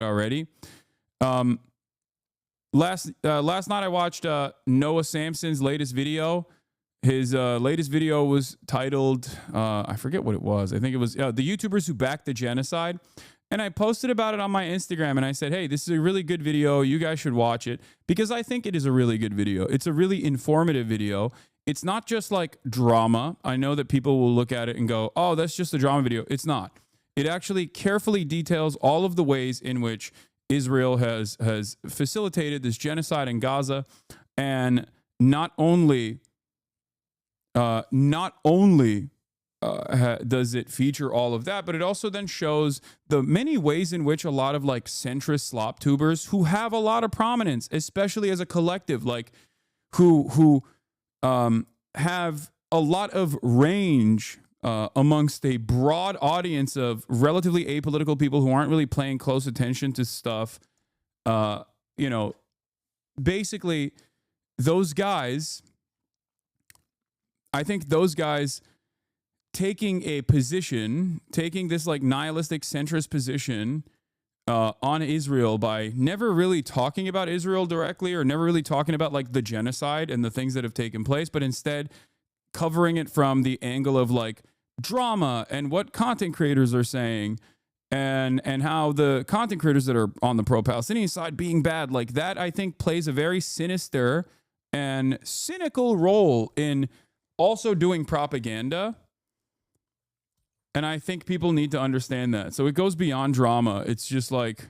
already. Last night I watched Noah Samson's latest video. His latest video was titled, I forget what it was. I think it was the YouTubers who backed the genocide. And I posted about it on my Instagram and I said, hey, this is a really good video. You guys should watch it because I think it is a really good video. It's a really informative video. It's not just like drama. I know that people will look at it and go, oh, that's just a drama video. It's not. It actually carefully details all of the ways in which Israel has facilitated this genocide in Gaza, and not only does it feature all of that, but it also then shows the many ways in which a lot of like centrist slop tubers who have a lot of prominence, especially as a collective, like who have a lot of range amongst a broad audience of relatively apolitical people who aren't really paying close attention to stuff. Basically, those guys, I think those guys taking this like nihilistic centrist position on Israel by never really talking about Israel directly or never really talking about like the genocide and the things that have taken place, but instead covering it from the angle of like drama and what content creators are saying and how the content creators that are on the pro-Palestinian side being bad, like that, I think plays a very sinister and cynical role in also doing propaganda. And I think people need to understand that. So it goes beyond drama. It's just like,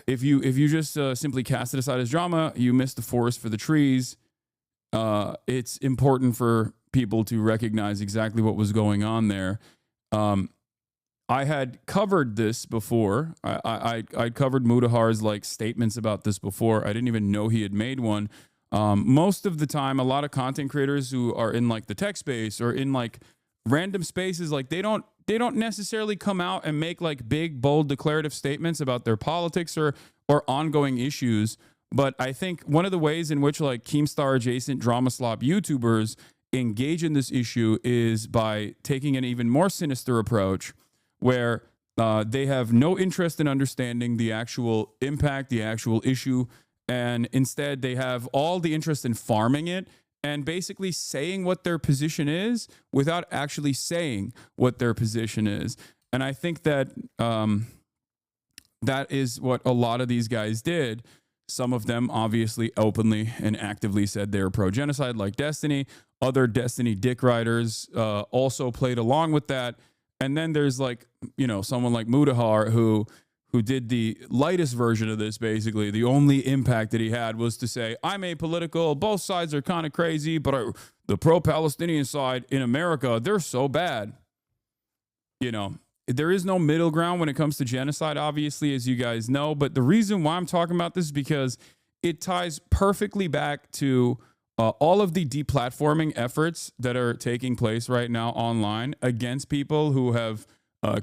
if you just simply cast it aside as drama, you miss the forest for the trees. It's important for people to recognize exactly what was going on there. I had covered this before. I covered Mutahar's like statements about this before. I didn't even know he had made one. Most of the time, a lot of content creators who are in like the tech space or in like random spaces, like they don't necessarily come out and make like big, bold, declarative statements about their politics or ongoing issues. But I think one of the ways in which like Keemstar adjacent drama slop YouTubers engage in this issue is by taking an even more sinister approach where they have no interest in understanding the actual impact, the actual issue, and instead they have all the interest in farming it and basically saying what their position is without actually saying what their position is. And I think that that is what a lot of these guys did. Some of them obviously openly and actively said they were pro-genocide, like Destiny. Other Destiny dick riders also played along with that. And then there's like, someone like Mutahar who did the lightest version of this, basically. The only impact that he had was to say, I'm apolitical, both sides are kind of crazy, but the pro-Palestinian side in America, they're so bad. There is no middle ground when it comes to genocide, obviously, as you guys know. But the reason why I'm talking about this is because it ties perfectly back to all of the deplatforming efforts that are taking place right now online against people who have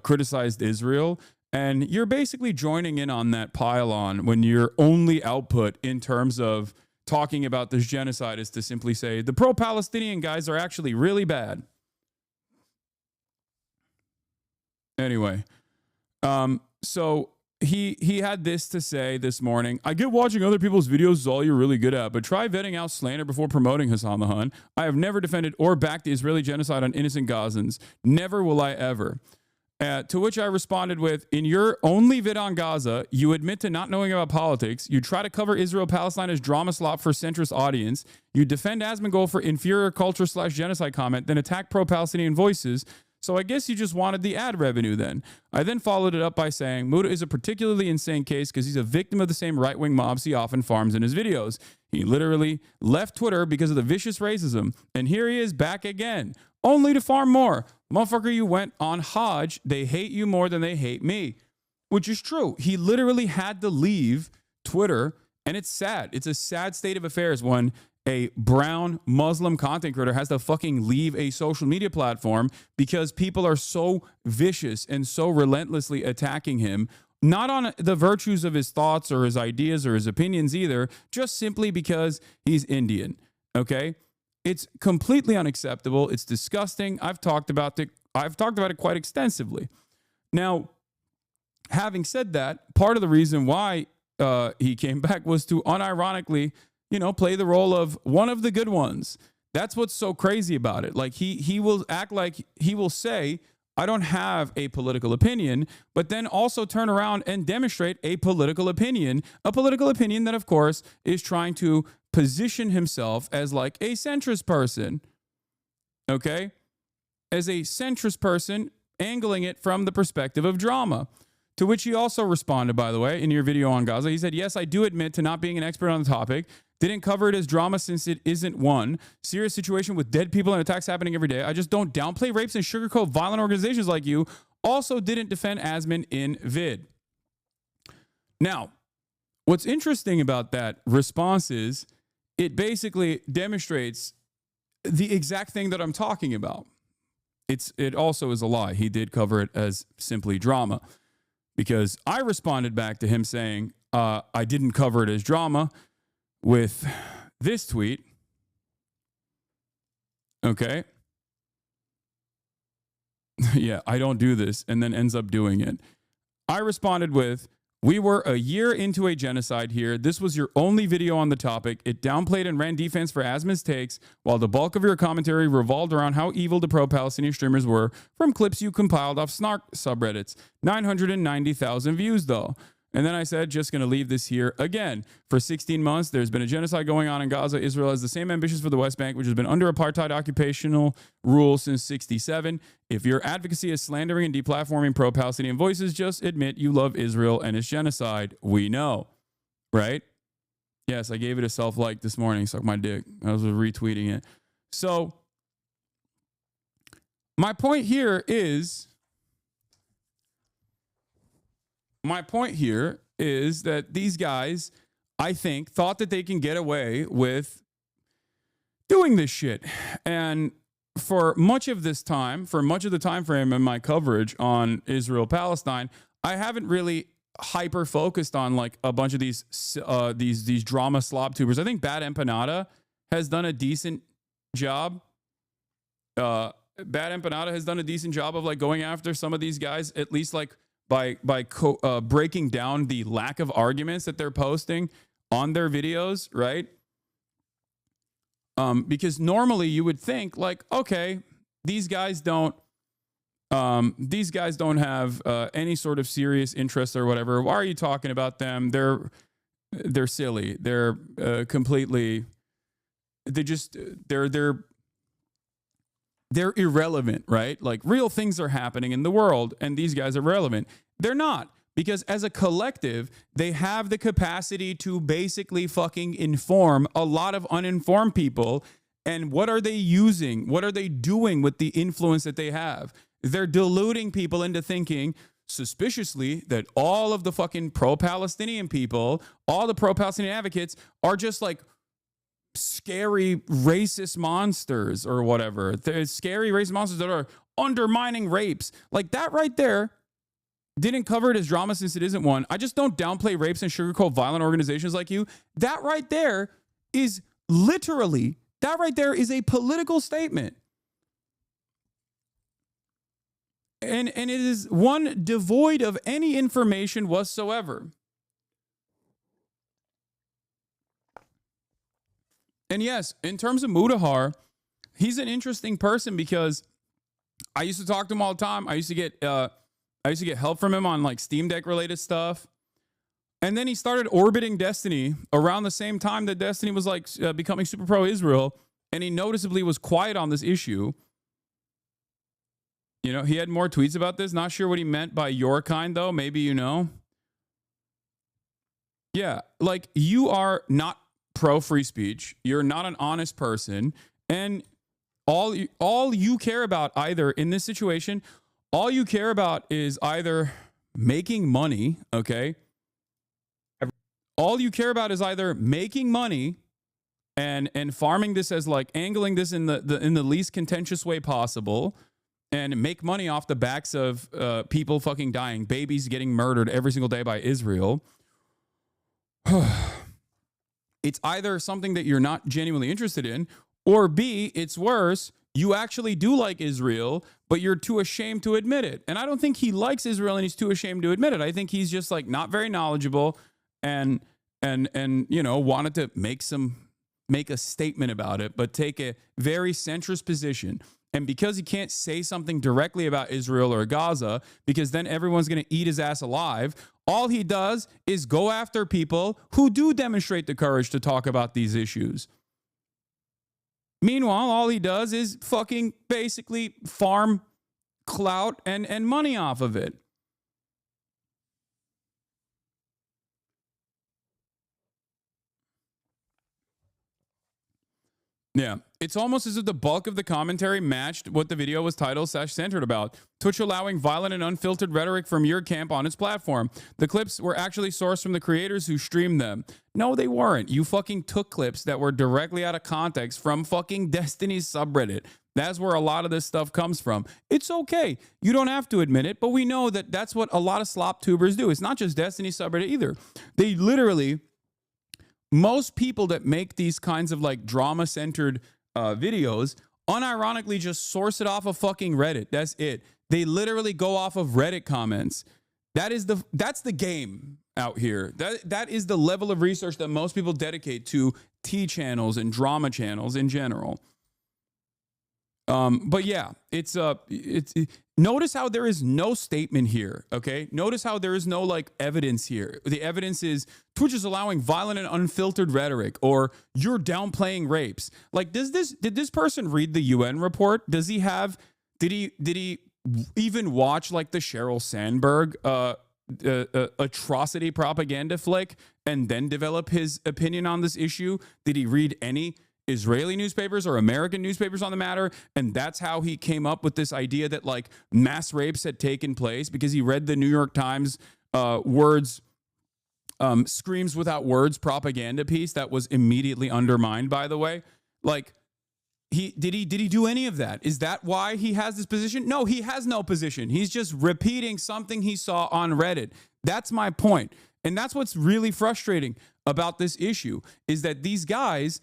criticized Israel. And you're basically joining in on that pile-on when your only output in terms of talking about this genocide is to simply say the pro-Palestinian guys are actually really bad. Anyway, so he had this to say this morning. I get watching other people's videos is all you're really good at, but try vetting out slander before promoting Hassan. I have never defended or backed the Israeli genocide on innocent Gazans. Never will I ever. To which I responded with, in your only vid on Gaza, you admit to not knowing about politics. You try to cover Israel-Palestine as drama slop for centrist audience. You defend Asmongold for inferior culture / genocide comment, then attack pro-Palestinian voices. So I guess you just wanted the ad revenue then. I then followed it up by saying, Muta is a particularly insane case because he's a victim of the same right-wing mobs he often farms in his videos. He literally left Twitter because of the vicious racism. And here he is back again, only to farm more. Motherfucker, you went on Hajj. They hate you more than they hate me. Which is true. He literally had to leave Twitter. And it's sad. It's a sad state of affairs when a brown Muslim content creator has to fucking leave a social media platform because people are so vicious and so relentlessly attacking him, not on the virtues of his thoughts or his ideas or his opinions either, just simply because he's Indian. Okay? It's completely unacceptable. It's disgusting. I've talked about it quite extensively. Now, having said that, part of the reason why he came back was to unironically, play the role of one of the good ones. That's what's so crazy about it. Like he will act like he will say, I don't have a political opinion, but then also turn around and demonstrate a political opinion that, of course, is trying to position himself as like a centrist person. Okay? As a centrist person, angling it from the perspective of drama. To which he also responded, by the way, in your video on Gaza. He said, yes, I do admit to not being an expert on the topic. Didn't cover it as drama since it isn't one. Serious situation with dead people and attacks happening every day. I just don't downplay rapes and sugarcoat violent organizations like you. Also didn't defend Asman in vid. Now, what's interesting about that response is it basically demonstrates the exact thing that I'm talking about. It also is a lie. He did cover it as simply drama. Because I responded back to him saying, I didn't cover it as drama with this tweet. Okay. Yeah, I don't do this, and then ends up doing it. I responded with, we were a year into a genocide here. This was your only video on the topic. It downplayed and ran defense for Asman's takes, while the bulk of your commentary revolved around how evil the pro-Palestinian streamers were from clips you compiled off snark subreddits. 990,000 views, though. And then I said, just going to leave this here again. For 16 months, there's been a genocide going on in Gaza. Israel has the same ambitions for the West Bank, which has been under apartheid occupational rule since 1967. If your advocacy is slandering and deplatforming pro-Palestinian voices, just admit you love Israel and its genocide. We know. Right? Yes, I gave it a self-like this morning. Suck my dick. I was retweeting it. So, my point here is that these guys, I think, thought that they can get away with doing this shit. And for much of the time frame in my coverage on Israel-Palestine, I haven't really hyper focused on like a bunch of these drama slob tubers. I think Bad Empanada has done a decent job. Bad Empanada has done a decent job of like going after some of these guys, at least like by breaking down the lack of arguments that they're posting on their videos, right? Because normally you would think like, okay, these guys don't have any sort of serious interest or whatever. Why are you talking about them? They're silly. They're completely. They're irrelevant, right? Like real things are happening in the world and these guys are relevant. They're not, because as a collective, they have the capacity to basically fucking inform a lot of uninformed people. And what are they using? What are they doing with the influence that they have? They're deluding people into thinking suspiciously that all of the fucking pro-Palestinian people, all the pro-Palestinian advocates are just like scary racist monsters or whatever. There's scary racist monsters that are undermining rapes. Like that right there, didn't cover it as drama since it isn't one. I just don't downplay rapes and sugarcoat violent organizations like you. That right there is literally, that right there is a political statement. And it is one devoid of any information whatsoever. And yes, in terms of Mutahar, he's an interesting person because I used to talk to him all the time. I used to get help from him on like Steam Deck related stuff. And then he started orbiting Destiny around the same time that Destiny was like becoming super pro Israel. And he noticeably was quiet on this issue. You know, he had more tweets about this. Not sure what he meant by your kind, though. Maybe you know. Yeah, like you are not pro free speech. You're not an honest person. And all you care about either in this situation, all you care about is either making money, okay? All you care about is either making money and farming this as like angling this in the least contentious way possible and make money off the backs of people fucking dying, babies getting murdered every single day by Israel. It's either something that you're not genuinely interested in, or B, it's worse, you actually do like Israel, but you're too ashamed to admit it. And I don't think he likes Israel and he's too ashamed to admit it. I think he's just like not very knowledgeable and you know, wanted to make a statement about it, but take a very centrist position. And because he can't say something directly about Israel or Gaza, because then everyone's going to eat his ass alive, all he does is go after people who do demonstrate the courage to talk about these issues. Meanwhile, all he does is fucking basically farm clout and money off of it. Yeah, it's almost as if the bulk of the commentary matched what the video was titled/centered about. Twitch allowing violent and unfiltered rhetoric from your camp on its platform. The clips were actually sourced from the creators who streamed them. No, they weren't. You fucking took clips that were directly out of context from fucking Destiny's subreddit. That's where a lot of this stuff comes from. It's okay. You don't have to admit it, but we know that that's what a lot of slop tubers do. It's not just Destiny's subreddit either. They literally... Most people that make these kinds of like drama-centered videos unironically just source it off of fucking Reddit. That's it. They literally go off of Reddit comments. That's the game out here. That is the level of research that most people dedicate to T channels and drama channels in general. But yeah, it's notice how there is no statement here, okay? Notice how there is no like evidence here. The evidence is Twitch is allowing violent and unfiltered rhetoric, or you're downplaying rapes. Like, did this person read the UN report? Did he even watch like the Sheryl Sandberg atrocity propaganda flick and then develop his opinion on this issue? Did he read any Israeli newspapers or American newspapers on the matter? And that's how he came up with this idea that like mass rapes had taken place, because he read the New York Times screams without words propaganda piece that was immediately undermined, by the way. Like, did he do any of that? Is that why he has this position? No, he has no position. He's just repeating something he saw on Reddit. That's my point. And that's what's really frustrating about this issue, is that these guys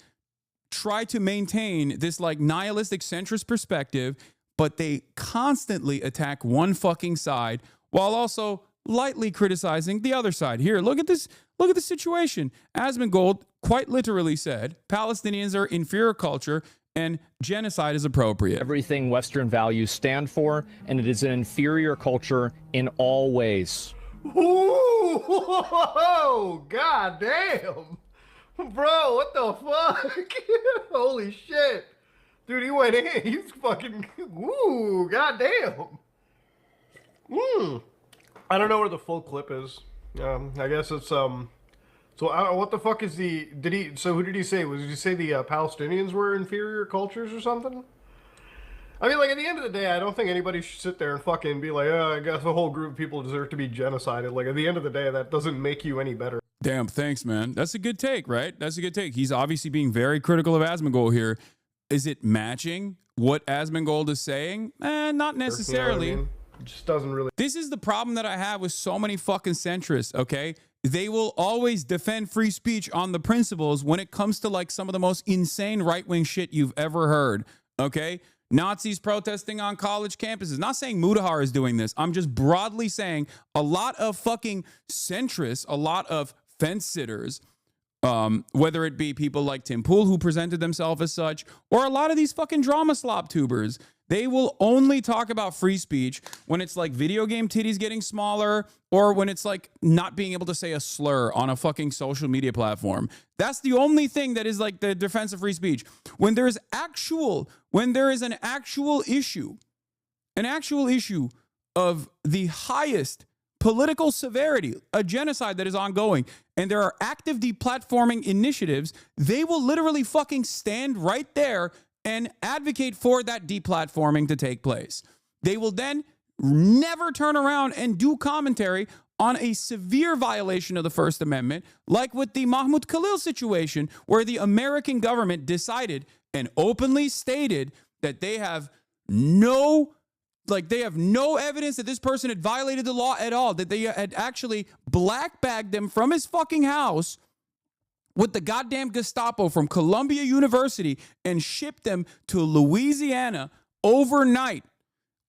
try to maintain this like nihilistic centrist perspective, but they constantly attack one fucking side while also lightly criticizing the other side. Here, look at this. Look at the situation. Asmongold quite literally said Palestinians are inferior culture and genocide is appropriate. Everything Western values stand for, and it is an inferior culture in all ways. Ooh, whoa, god damn. Bro, what the fuck? Holy shit. Dude, he went in. He's fucking... Ooh, goddamn. I don't know where the full clip is. I guess it's... So, what the fuck is the... So, who did he say? Did he say the Palestinians were inferior cultures or something? I mean, like, at the end of the day, I don't think anybody should sit there and fucking be like, oh, I guess a whole group of people deserve to be genocided. Like, at the end of the day, that doesn't make you any better. Damn, thanks, man. That's a good take, right? That's a good take. He's obviously being very critical of Asmongold here. Is it matching what Asmongold is saying? Not necessarily. You know what I mean? It just doesn't really... This is the problem that I have with so many fucking centrists, okay? They will always defend free speech on the principles when it comes to like some of the most insane right-wing shit you've ever heard, okay? Nazis protesting on college campuses. Not saying Mutahar is doing this. I'm just broadly saying a lot of fucking centrists, a lot of fence sitters, whether it be people like Tim Pool who presented themselves as such, or a lot of these fucking drama slop tubers, they will only talk about free speech when it's like video game titties getting smaller, or when it's like not being able to say a slur on a fucking social media platform. That's the only thing that is like the defense of free speech. When there is an actual issue of the highest political severity, a genocide that is ongoing, and there are active deplatforming initiatives, they will literally fucking stand right there and advocate for that deplatforming to take place. They will then never turn around and do commentary on a severe violation of the First Amendment, like with the Mahmoud Khalil situation, where the American government decided and openly stated that they have no evidence that this person had violated the law at all, that they had actually black-bagged them from his fucking house with the goddamn Gestapo from Columbia University and shipped them to Louisiana overnight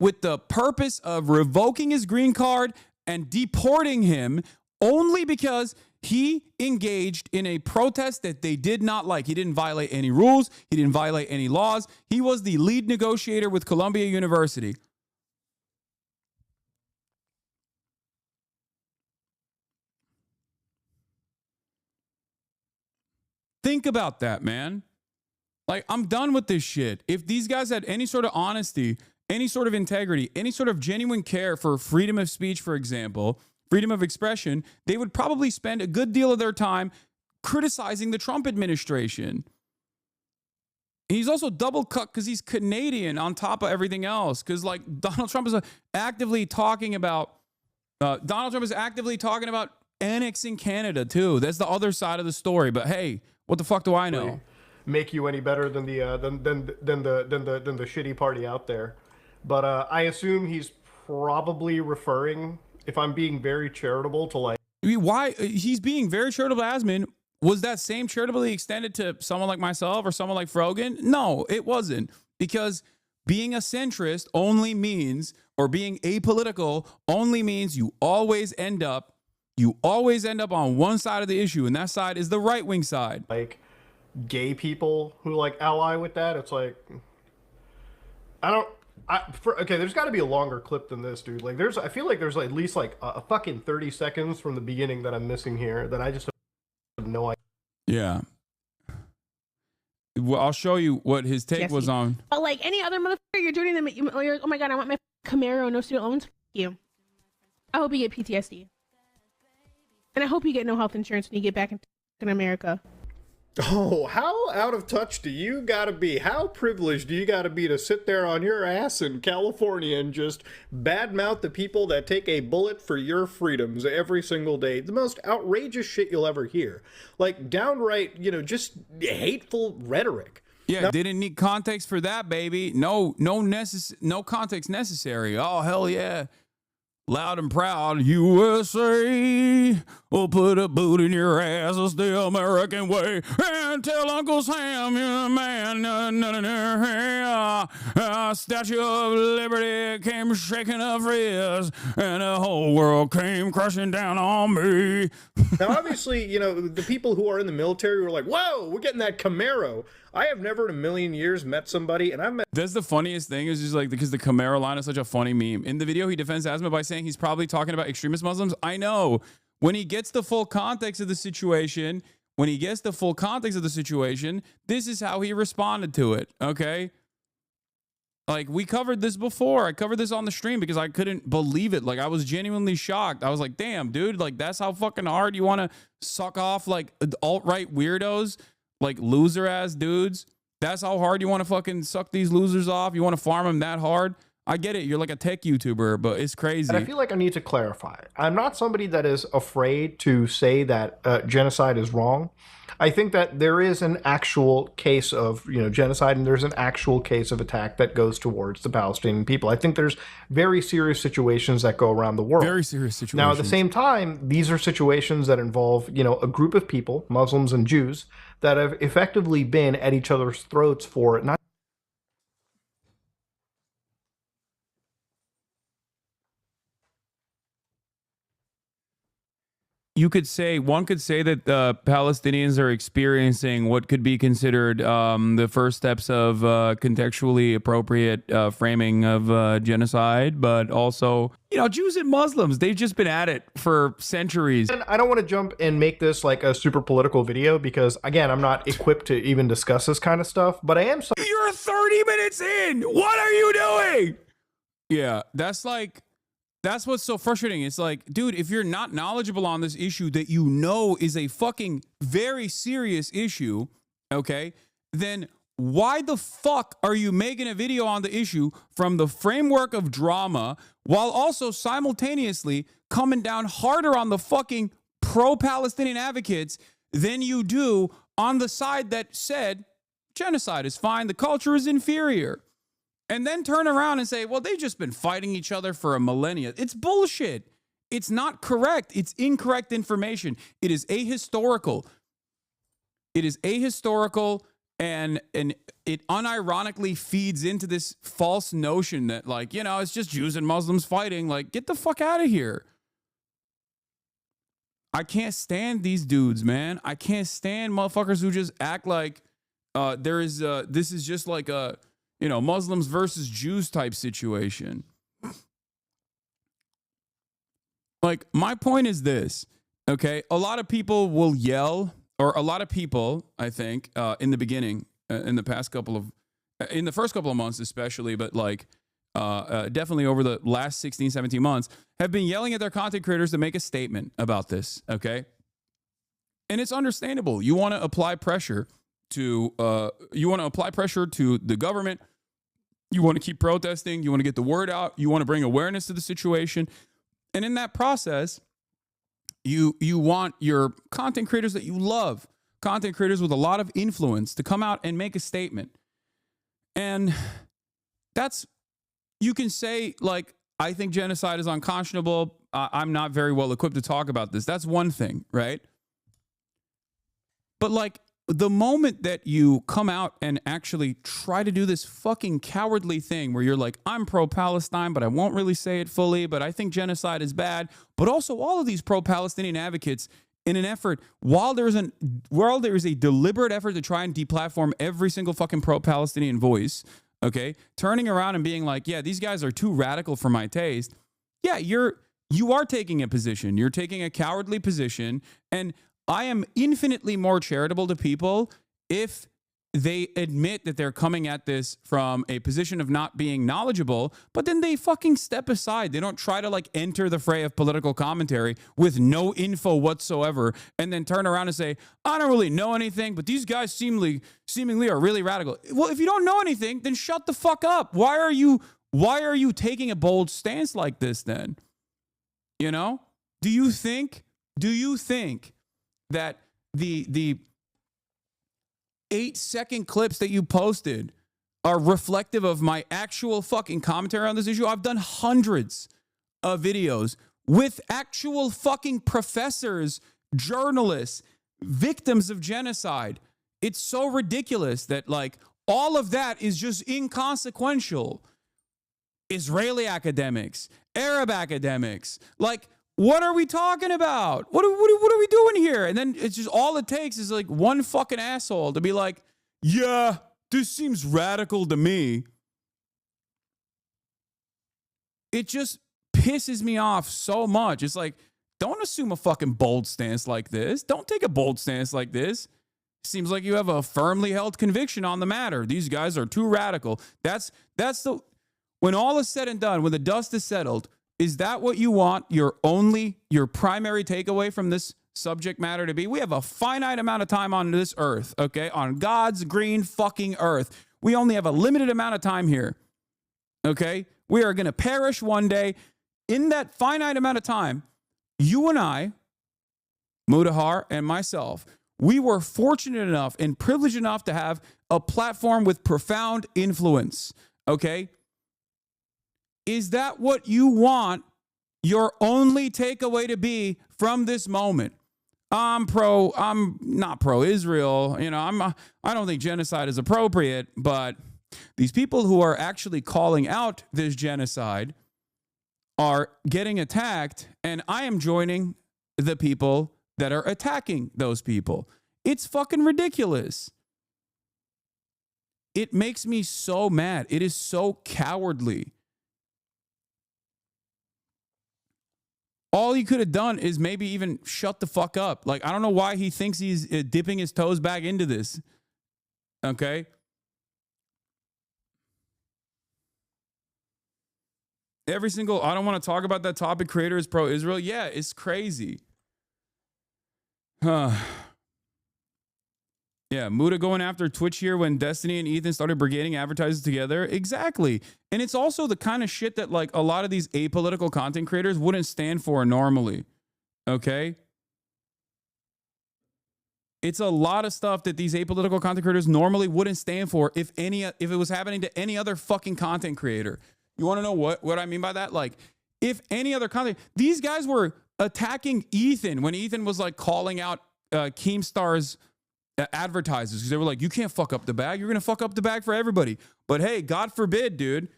with the purpose of revoking his green card and deporting him only because he engaged in a protest that they did not like. He didn't violate any rules. He didn't violate any laws. He was the lead negotiator with Columbia University. Think about that, man. Like, I'm done with this shit. If these guys had any sort of honesty, any sort of integrity, any sort of genuine care for freedom of speech, for example, freedom of expression, they would probably spend a good deal of their time criticizing the Trump administration. He's also double cut because he's Canadian on top of everything else. Because like Donald Trump is actively talking about annexing Canada too. That's the other side of the story. But hey, what the fuck do I know? Make you any better than the shitty party out there. But I assume he's probably referring, if I'm being very charitable, to like, I mean, why he's being very charitable to Asmin. Was that same charitably extended to someone like myself or someone like Frogan? No, it wasn't. Because being a centrist only means, or being apolitical only means you always end up on one side of the issue, and that side is the right-wing side. Like gay people who like ally with that. It's like, okay, there's got to be a longer clip than this, dude. Like I feel like there's at least like a fucking 30 seconds from the beginning that I'm missing here that I just have no idea. Yeah. Well, I'll show you what his take Jesse. was on. But like any other motherfucker, you're doing them. Oh my god, I want my Camaro, no student loans. F you. I hope you get PTSD, and I hope you get no health insurance when you get back in America. Oh, how out of touch do you gotta be? How privileged do you gotta be to sit there on your ass in California and just badmouth the people that take a bullet for your freedoms every single day? The most outrageous shit you'll ever hear. Like, downright, just hateful rhetoric. Yeah, now, didn't need context for that, baby. No context necessary. Oh, hell yeah. Loud and proud, USA, we'll put a boot in your ass, it's the American way, and tell Uncle Sam you're a man, Statue of Liberty came shaking up frizz, and the whole world came crashing down on me. Now, obviously, the people who are in the military were like, whoa, we're getting that Camaro. I have never in a million years met somebody, and I've met... That's the funniest thing, is just like, because the Camaro line is such a funny meme. In the video, he defends Asma by saying he's probably talking about extremist Muslims. I know. When he gets the full context of the situation, this is how he responded to it, okay? Like, we covered this before. I covered this on the stream because I couldn't believe it. Like, I was genuinely shocked. I was like, damn, dude, like, that's how fucking hard you want to suck off, like, alt-right weirdos? Like loser ass dudes. That's how hard you want to fucking suck these losers off. You want to farm them that hard. I get it. You're like a tech YouTuber, but it's crazy. And I feel like I need to clarify. I'm not somebody that is afraid to say that genocide is wrong. I think that there is an actual case of genocide, and there's an actual case of attack that goes towards the Palestinian people. I think there's very serious situations that go around the world. Very serious situations. Now, at the same time, these are situations that involve a group of people, Muslims and Jews, that have effectively been at each other's throats for not. One could say that the Palestinians are experiencing what could be considered the first steps of contextually appropriate framing of genocide, but also, Jews and Muslims, they've just been at it for centuries. And I don't want to jump and make this like a super political video because, again, I'm not equipped to even discuss this kind of stuff, but I am. You're 30 minutes in. What are you doing? Yeah, that's what's so frustrating. It's like, dude, if you're not knowledgeable on this issue that is a fucking very serious issue, okay, then why the fuck are you making a video on the issue from the framework of drama while also simultaneously coming down harder on the fucking pro-Palestinian advocates than you do on the side that said genocide is fine, the culture is inferior? And then turn around and say, well, they've just been fighting each other for a millennia. It's bullshit. It's not correct. It's incorrect information. It is ahistorical. and it unironically feeds into this false notion that, like, you know, it's just Jews and Muslims fighting. Like, get the fuck out of here. I can't stand these dudes, man. I can't stand motherfuckers who just act like this is just like a, you know, Muslims versus Jews type situation. Like, my point is this, okay? A lot of people will yell, or a lot of people, I think, in the beginning, in the first couple of months especially, but like definitely over the last 16, 17 months, have been yelling at their content creators to make a statement about this, okay? And it's understandable. You want to apply pressure to the government. You want to keep protesting. You want to get the word out. You want to bring awareness to the situation. And in that process, you want your content creators that you love, content creators with a lot of influence, to come out and make a statement. And that's, you can say, like, I think genocide is unconscionable. I'm not very well equipped to talk about this. That's one thing, right? But like, the moment that you come out and actually try to do this fucking cowardly thing where you're like, I'm pro-Palestine, but I won't really say it fully, but I think genocide is bad. But also all of these pro-Palestinian advocates, in an effort, while there is a deliberate effort to try and deplatform every single fucking pro-Palestinian voice, okay, turning around and being like, yeah, these guys are too radical for my taste. Yeah, you are taking a position. You're taking a cowardly position, and I am infinitely more charitable to people if they admit that they're coming at this from a position of not being knowledgeable, but then they fucking step aside. They don't try to like enter the fray of political commentary with no info whatsoever and then turn around and say, I don't really know anything, but these guys seemingly are really radical. Well, if you don't know anything, then shut the fuck up. Why are you taking a bold stance like this then? You know? Do you think that the 8-second clips that you posted are reflective of my actual fucking commentary on this issue? I've done hundreds of videos with actual fucking professors, journalists, victims of genocide. It's so ridiculous that like all of that is just inconsequential. Israeli academics, Arab academics, like, what are we talking about? What are we doing here? And then it's just, all it takes is like one fucking asshole to be like, yeah, this seems radical to me. It just pisses me off so much. It's like, don't assume a fucking bold stance like this. Don't take a bold stance like this. Seems like you have a firmly held conviction on the matter. These guys are too radical. When all is said and done, when the dust is settled, is that what you want your primary takeaway from this subject matter to be? We have a finite amount of time on this earth, okay? On God's green fucking earth. We only have a limited amount of time here, okay? We are going to perish one day. In that finite amount of time, you and I, Mutahar and myself, we were fortunate enough and privileged enough to have a platform with profound influence, okay? Is that what you want your only takeaway to be from this moment? I'm not pro-Israel. You know, I don't think genocide is appropriate, but these people who are actually calling out this genocide are getting attacked, and I am joining the people that are attacking those people. It's fucking ridiculous. It makes me so mad. It is so cowardly. All he could have done is maybe even shut the fuck up. Like, I don't know why he thinks he's dipping his toes back into this. Okay? I don't want to talk about that topic, creator is pro-Israel. Yeah, it's crazy. Yeah, Muta going after Twitch here when Destiny and Ethan started brigading advertisers together. Exactly. And it's also the kind of shit that like a lot of these apolitical content creators wouldn't stand for normally. Okay? It's a lot of stuff that these apolitical content creators normally wouldn't stand for if it was happening to any other fucking content creator. You want to know what I mean by that? Like, if any other content, these guys were attacking Ethan when Ethan was like calling out Keemstar's advertisers, because they were like, you can't fuck up the bag. You're going to fuck up the bag for everybody. But hey, God forbid, dude,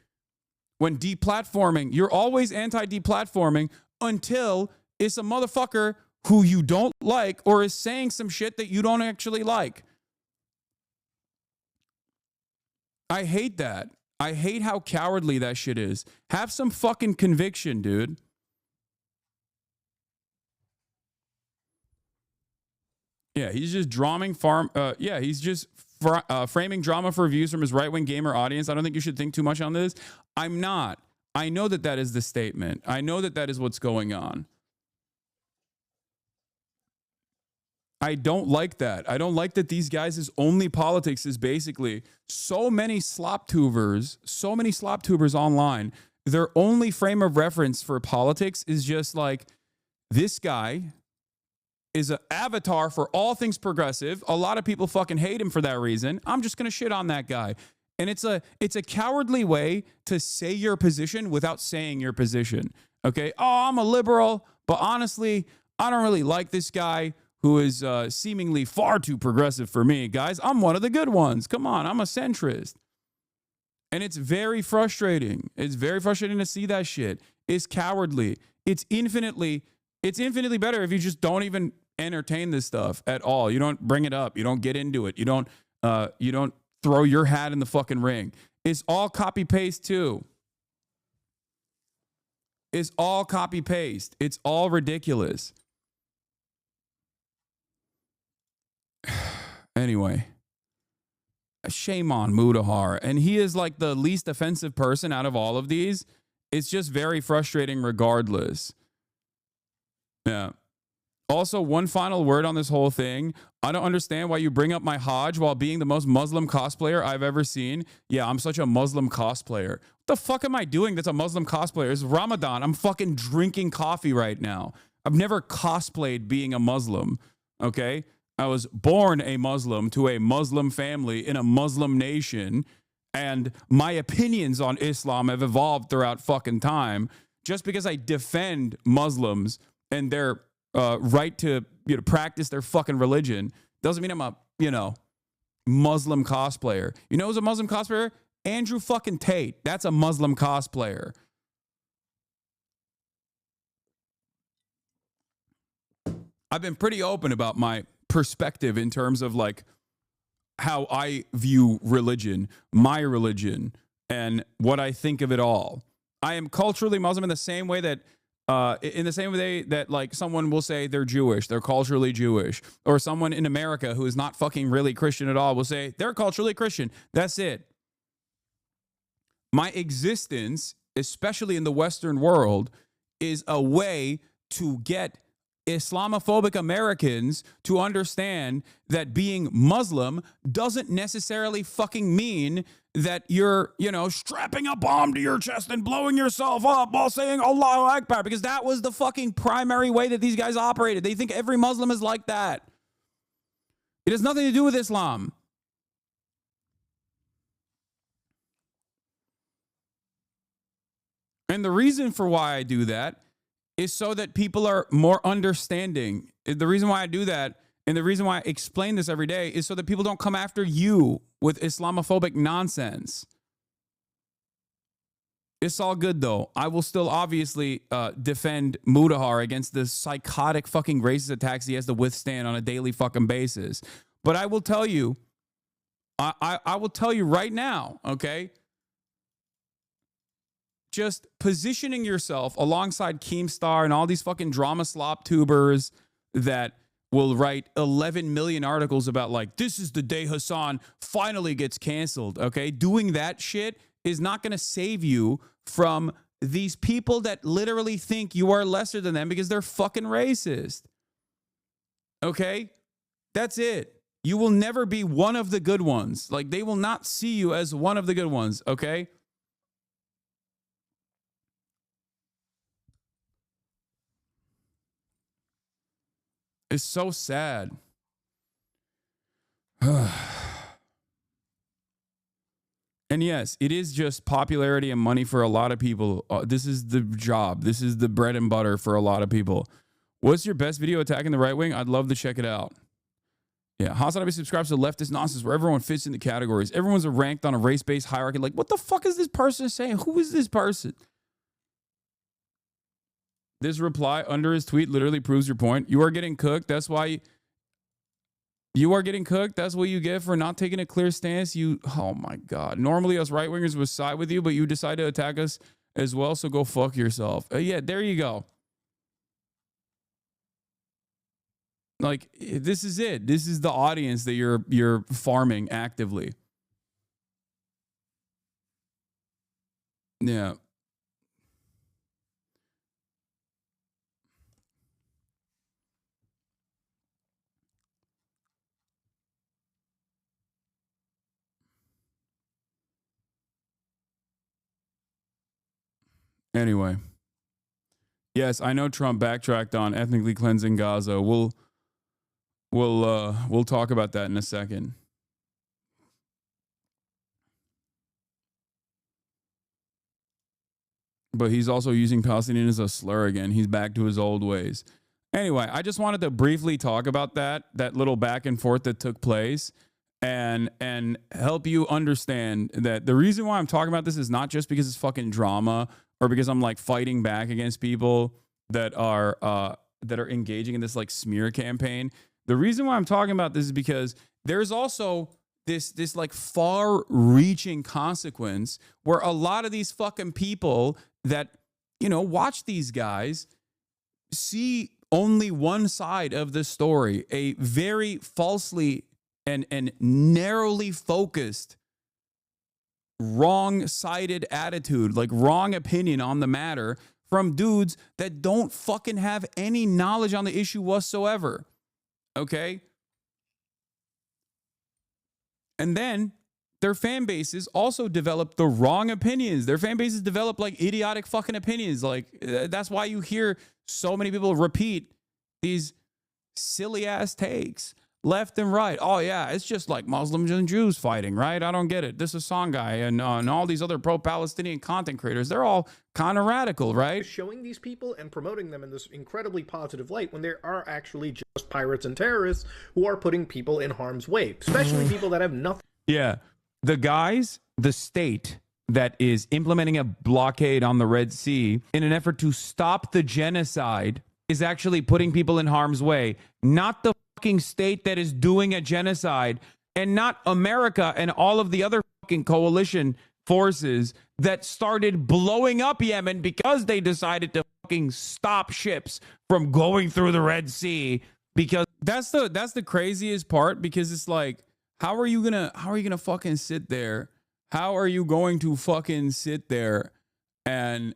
when deplatforming, you're always anti-deplatforming until it's a motherfucker who you don't like or is saying some shit that you don't actually like. I hate that. I hate how cowardly that shit is. Have some fucking conviction, dude. Yeah, he's just he's just framing drama for views from his right-wing gamer audience. I don't think you should think too much on this. I'm not. I know that that is the statement. I know that that is what's going on. I don't like that. I don't like that these guys' only politics is basically so many slop tubers online. Their only frame of reference for politics is just like, this guy is an avatar for all things progressive. A lot of people fucking hate him for that reason. I'm just going to shit on that guy. And it's a cowardly way to say your position without saying your position. Okay? Oh, I'm a liberal, but honestly, I don't really like this guy who is seemingly far too progressive for me. Guys, I'm one of the good ones. Come on, I'm a centrist. And it's very frustrating. It's very frustrating to see that shit. It's cowardly. It's infinitely better if you just don't even entertain this stuff at all. You don't bring it up. You don't get into it. You don't throw your hat in the fucking ring. It's all copy paste too. It's all copy paste. It's all ridiculous. Anyway, shame on Mutahar. And he is like the least offensive person out of all of these. It's just very frustrating regardless. Yeah. Also, one final word on this whole thing. I don't understand why you bring up my Hajj while being the most Muslim cosplayer I've ever seen. Yeah, I'm such a Muslim cosplayer. What the fuck am I doing that's a Muslim cosplayer? It's Ramadan. I'm fucking drinking coffee right now. I've never cosplayed being a Muslim, okay? I was born a Muslim to a Muslim family in a Muslim nation, and my opinions on Islam have evolved throughout fucking time. Just because I defend Muslims and their right to practice their fucking religion doesn't mean I'm a Muslim cosplayer. You know who's a Muslim cosplayer? Andrew fucking Tate. That's a Muslim cosplayer. I've been pretty open about my perspective in terms of like how I view religion, my religion, and what I think of it all. I am culturally Muslim in the same way that like someone will say they're Jewish, they're culturally Jewish, or someone in America who is not fucking really Christian at all will say they're culturally Christian. That's it. My existence, especially in the Western world, is a way to get Islamophobic Americans to understand that being Muslim doesn't necessarily fucking mean that you're, strapping a bomb to your chest and blowing yourself up while saying Allahu Akbar, because that was the fucking primary way that these guys operated. They think every Muslim is like that. It has nothing to do with Islam. And the reason for why I do that is so that people are more understanding. The reason why I do that, and the reason why I explain this every day, is so that people don't come after you with Islamophobic nonsense. It's all good, though. I will still obviously defend Mutahar against the psychotic fucking racist attacks he has to withstand on a daily fucking basis. But I will tell you, I will tell you right now, okay? Just positioning yourself alongside Keemstar and all these fucking drama slop tubers that will write 11 million articles about like, this is the day Hasan finally gets canceled, okay? Doing that shit is not going to save you from these people that literally think you are lesser than them because they're fucking racist, okay? That's it. You will never be one of the good ones. Like, they will not see you as one of the good ones, okay? It's so sad. And yes, it is just popularity and money for a lot of people. This is the job. This is the bread and butter for a lot of people. What's your best video attacking the right wing? I'd love to check it out. Yeah, Hasanabi subscribes to leftist nonsense where everyone fits into categories. Everyone's ranked on a race-based hierarchy. Like, what the fuck is this person saying? Who is this person? This reply under his tweet literally proves your point. You are getting cooked. That's why you are getting cooked. That's what you get for not taking a clear stance. Oh my God. Normally us right-wingers would side with you, but you decide to attack us as well. So go fuck yourself. Yeah, there you go. Like, this is it. This is the audience that you're farming actively. Yeah. Anyway. Yes, I know Trump backtracked on ethnically cleansing Gaza. We'll talk about that in a second. But he's also using Palestinian as a slur again. He's back to his old ways. Anyway, I just wanted to briefly talk about that little back and forth that took place and help you understand that the reason why I'm talking about this is not just because it's fucking drama or because I'm like fighting back against people that are engaging in this like smear campaign. The reason why I'm talking about this is because there's also this like far-reaching consequence where a lot of these fucking people that, you know, watch these guys see only one side of the story, a very falsely and narrowly focused, wrong-sided attitude, like wrong opinion on the matter from dudes that don't fucking have any knowledge on the issue whatsoever. Okay? And then their fan bases also develop the wrong opinions. Their fan bases develop like idiotic fucking opinions. Like that's why you hear so many people repeat these silly ass takes left and right. Oh yeah, it's just like Muslims and Jews fighting, right? I don't get it. This Hassan guy and all these other pro-Palestinian content creators, they're all kind of radical, right? Showing these people and promoting them in this incredibly positive light when there are actually just pirates and terrorists who are putting people in harm's way, especially people that have nothing. Yeah. The state that is implementing a blockade on the Red Sea in an effort to stop the genocide is actually putting people in harm's way, not the fucking state that is doing a genocide, and not America and all of the other fucking coalition forces that started blowing up Yemen because they decided to fucking stop ships from going through the Red Sea. Because that's the craziest part, because it's like, how are you gonna fucking sit there? How are you going to fucking sit there and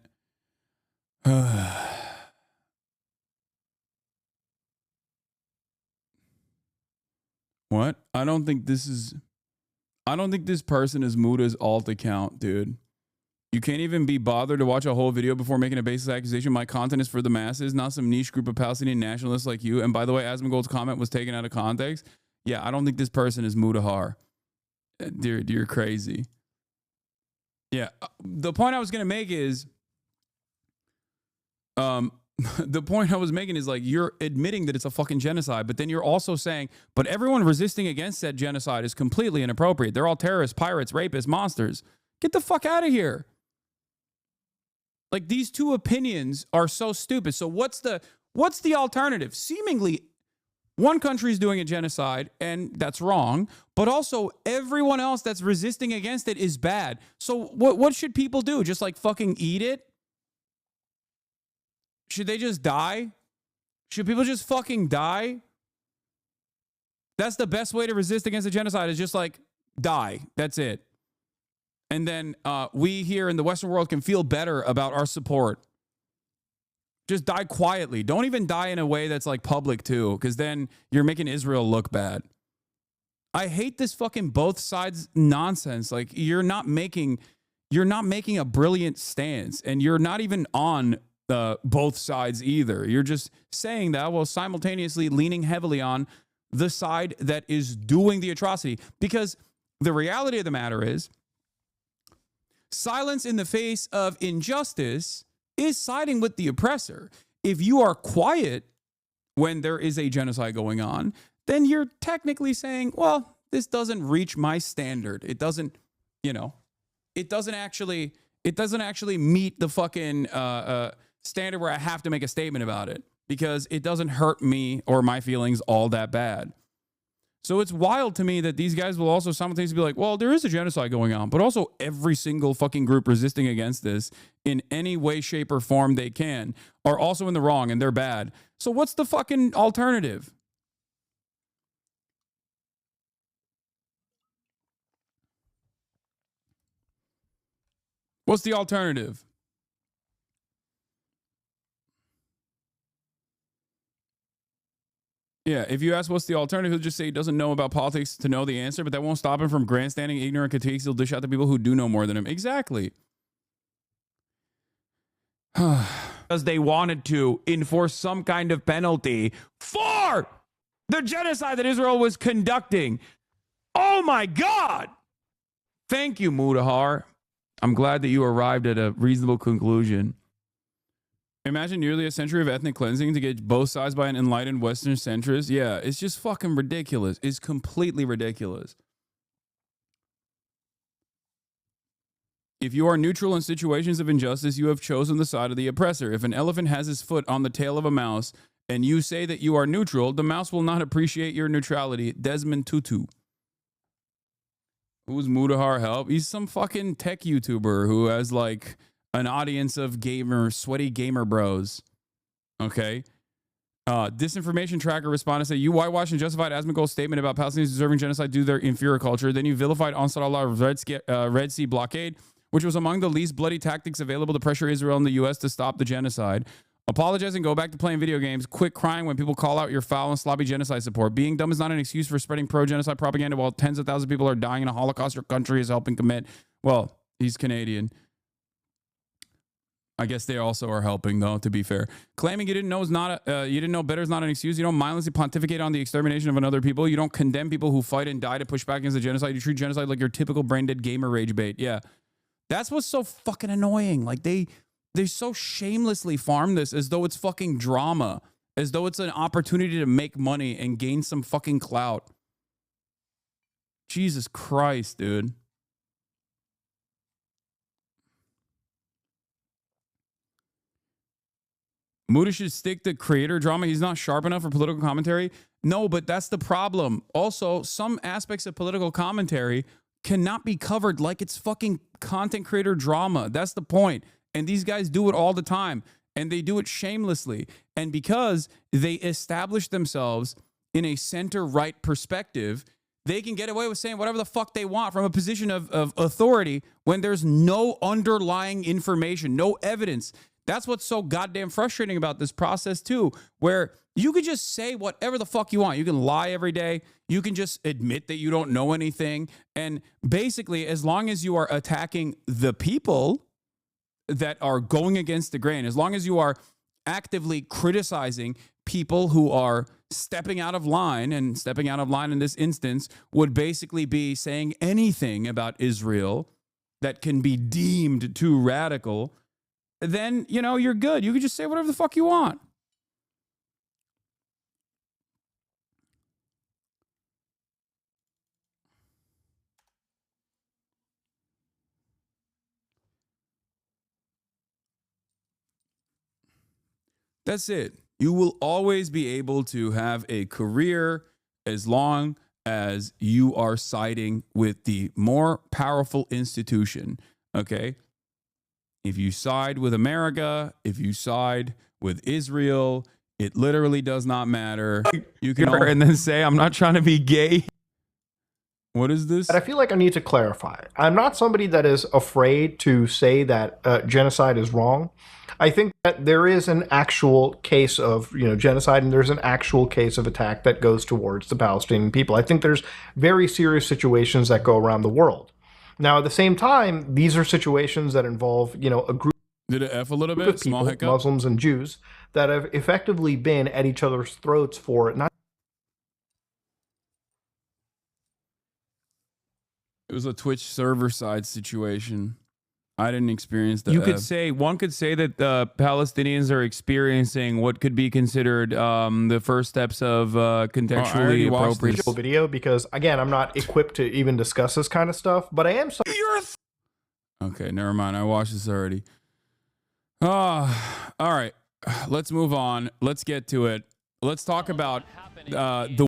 what? I don't think this person is Muta's alt account, dude. You can't even be bothered to watch a whole video before making a baseless accusation. My content is for the masses, not some niche group of Palestinian nationalists like you. And by the way, Asmongold's comment was taken out of context. Yeah, I don't think this person is Mutahar. Dude, you're crazy. Yeah, the point I was going to make is, the point I was making is like, you're admitting that it's a fucking genocide, but then you're also saying, but everyone resisting against that genocide is completely inappropriate. They're all terrorists, pirates, rapists, monsters. Get the fuck out of here. Like, these two opinions are so stupid. So what's the alternative? Seemingly, one country is doing a genocide, and that's wrong, but also everyone else that's resisting against it is bad. So what should people do? Just like fucking eat it? Should they just die? Should people just fucking die? That's the best way to resist against a genocide, is just like die. That's it. And then we here in the Western world can feel better about our support. Just die quietly. Don't even die in a way that's like public too, because then you're making Israel look bad. I hate this fucking both sides nonsense. Like, you're not making a brilliant stance, and you're not even on both sides either. You're just saying that while simultaneously leaning heavily on the side that is doing the atrocity. Because the reality of the matter is, silence in the face of injustice is siding with the oppressor. If you are quiet when there is a genocide going on, then you're technically saying, well, this doesn't reach my standard. It doesn't, you know, it doesn't actually meet the fucking standard where I have to make a statement about it because it doesn't hurt me or my feelings all that bad. So it's wild to me that these guys will also simultaneously be like, well, there is a genocide going on, but also every single fucking group resisting against this in any way, shape, or form they can are also in the wrong and they're bad. So what's the fucking alternative? What's the alternative? Yeah, if you ask what's the alternative, he'll just say he doesn't know about politics to know the answer, but that won't stop him from grandstanding ignorant critiques. He'll dish out to people who do know more than him. Exactly. Because they wanted to enforce some kind of penalty for the genocide that Israel was conducting. Oh my God. Thank you, Mutahar. I'm glad that you arrived at a reasonable conclusion. Imagine nearly a century of ethnic cleansing to get both sides by an enlightened Western centrist. Yeah, it's just fucking ridiculous. It's completely ridiculous. If you are neutral in situations of injustice, you have chosen the side of the oppressor. If an elephant has his foot on the tail of a mouse and you say that you are neutral, the mouse will not appreciate your neutrality. Desmond Tutu. Who's Mutahar help? He's some fucking tech YouTuber who has like an audience of sweaty gamer bros. Okay. Disinformation tracker responded and said, you whitewashed and justified Asmagol's statement about Palestinians deserving genocide due to their inferior culture. Then you vilified Ansar Allah's Red Sea blockade, which was among the least bloody tactics available to pressure Israel and the U.S. to stop the genocide. Apologize and go back to playing video games. Quit crying when people call out your foul and sloppy genocide support. Being dumb is not an excuse for spreading pro-genocide propaganda while tens of thousands of people are dying in a Holocaust your country is helping commit. Well, he's Canadian. I guess they also are helping, though, to be fair. Claiming you didn't know better is not an excuse. You don't mindlessly pontificate on the extermination of another people. You don't condemn people who fight and die to push back against the genocide. You treat genocide like your typical brain-dead gamer rage bait. Yeah. That's what's so fucking annoying. Like, they so shamelessly farm this as though it's fucking drama, as though it's an opportunity to make money and gain some fucking clout. Jesus Christ, dude. Muta should stick to creator drama. He's not sharp enough for political commentary. No, but that's the problem. Also, some aspects of political commentary cannot be covered like it's fucking content creator drama. That's the point. And these guys do it all the time. And they do it shamelessly. And because they establish themselves in a center-right perspective, they can get away with saying whatever the fuck they want from a position of authority when there's no underlying information, no evidence. That's what's so goddamn frustrating about this process too, where you could just say whatever the fuck you want. You can lie every day. You can just admit that you don't know anything. And basically, as long as you are attacking the people that are going against the grain, as long as you are actively criticizing people who are stepping out of line, and stepping out of line in this instance would basically be saying anything about Israel that can be deemed too radical, then, you know, you're good. You can just say whatever the fuck you want. That's it. You will always be able to have a career as long as you are siding with the more powerful institution, okay? If you side with America, if you side with Israel, it literally does not matter. You can and then say, I'm not trying to be gay. What is this? I feel like I need to clarify. I'm not somebody that is afraid to say that genocide is wrong. I think that there is an actual case of, genocide, and there's an actual case of attack that goes towards the Palestinian people. I think there's very serious situations that go around the world. Now, at the same time, these are situations that involve, a group Did it F a little bit? of people, Small hiccup. Muslims and Jews, that have effectively been at each other's throats for not. It was a Twitch server side situation. I didn't experience that. You could say one could say that the Palestinians are experiencing what could be considered the first steps of contextually appropriate video because again, I'm not equipped to even discuss this kind of stuff, but I am. Okay, never mind. I watched this already. All right. Let's move on. Let's get to it. Let's talk about the